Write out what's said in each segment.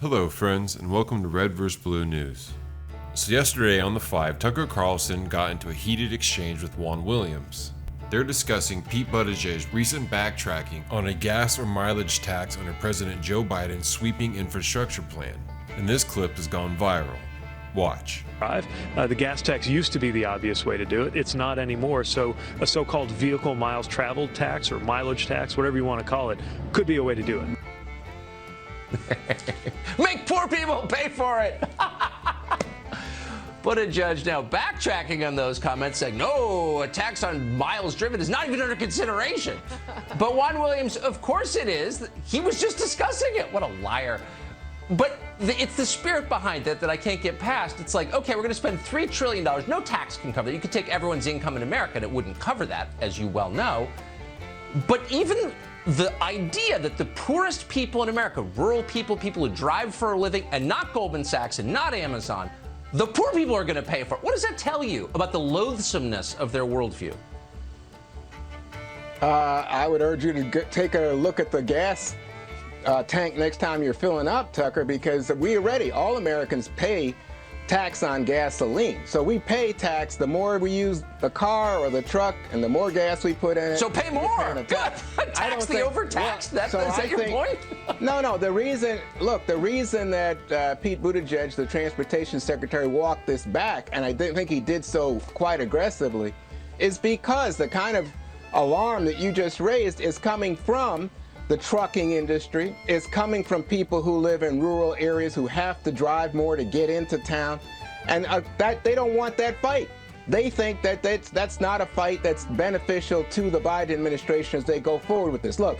Hello friends, and welcome to Red vs. Blue News. So yesterday on The 5, Tucker Carlson got into a heated exchange with Juan Williams. They're discussing Pete Buttigieg's recent backtracking on a gas or mileage tax under President Joe Biden's sweeping infrastructure plan. And this clip has gone viral. Watch. The gas tax used to be the obvious way to do it. It's not anymore. So a so-called vehicle miles traveled tax or mileage tax, whatever you want to call it, could be a way to do it. Make poor people pay for it. Buttigieg now backtracking on those comments, saying, no, a tax on miles driven is not even under consideration. But Juan Williams, of course it is. He was just discussing it. What a liar. But it's the spirit behind it that I can't get past. It's like, okay, we're going to spend $3 trillion. No tax can cover that. You could take everyone's income in America and it wouldn't cover that, as you well know. But even the idea that the poorest people in America, rural people, people who drive for a living, and not Goldman Sachs and not Amazon, the poor people are going to pay for it. What does that tell you about the loathsomeness of their worldview? I would urge you to take a look at the gas tank next time you're filling up, Tucker, because all Americans pay tax on gasoline. So we pay tax the more we use the car or the truck and the more gas we put in it. So pay more. Good. Tax the overtaxed. Is that your point? No. The reason that Pete Buttigieg, the transportation secretary, walked this back, and I think he did so quite aggressively, is because the kind of alarm that you just raised is coming from the trucking industry, is coming from people who live in rural areas who have to drive more to get into town, and that they don't want that fight. They think that that's not a fight that's beneficial to the Biden administration as they go forward with this. Look,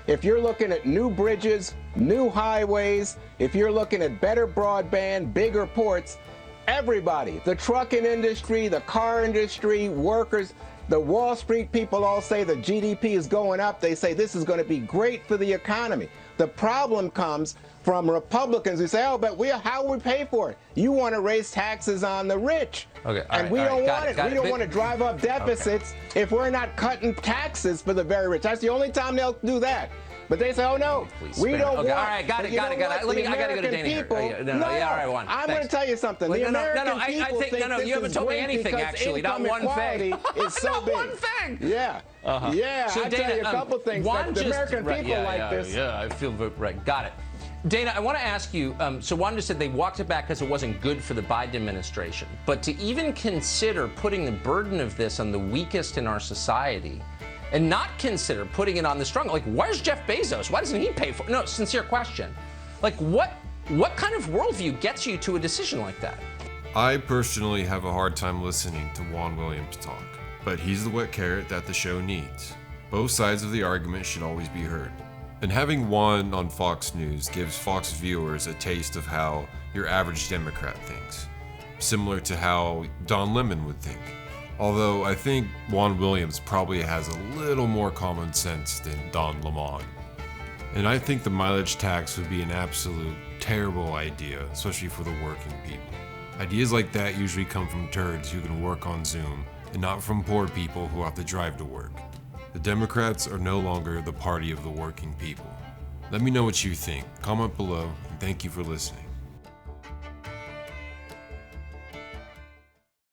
if you're looking at new bridges, new highways, if you're looking at better broadband, bigger ports, everybody, the trucking industry, the car industry, workers, the Wall Street people all say the GDP is going up. They say this is going to be great for the economy. The problem comes from Republicans who say, oh, but how will we pay for it? You want to raise taxes on the rich. Okay, and we don't want it. We don't want to drive up deficits if we're not cutting taxes for the very rich. That's the only time they'll do that. But they say, oh, no, we don't want it. All right, got it. I got to go to Dana here. All right, Juan. I'm going to tell you something. The American people think you haven't told me anything, actually. Not one thing. Is so big. Not one thing. Yeah. Yeah, so I'll tell you a couple things. The American people like this. Yeah, I feel right. Got it. Dana, I want to ask you, so Juan just said they walked it back because it wasn't good for the Biden administration. But to even consider putting the burden of this on the weakest in our society and not consider putting it on the strong, like, where's Jeff Bezos? Why doesn't he pay for it? No, sincere question. Like, what kind of worldview gets you to a decision like that? I personally have a hard time listening to Juan Williams talk, but he's the wet carrot that the show needs. Both sides of the argument should always be heard. And having Juan on Fox News gives Fox viewers a taste of how your average Democrat thinks, similar to how Don Lemon would think. Although I think Juan Williams probably has a little more common sense than Don Lemon. And I think the mileage tax would be an absolute terrible idea, especially for the working people. Ideas like that usually come from turds who can work on Zoom, and not from poor people who have to drive to work. The Democrats are no longer the party of the working people. Let me know what you think. Comment below, and thank you for listening.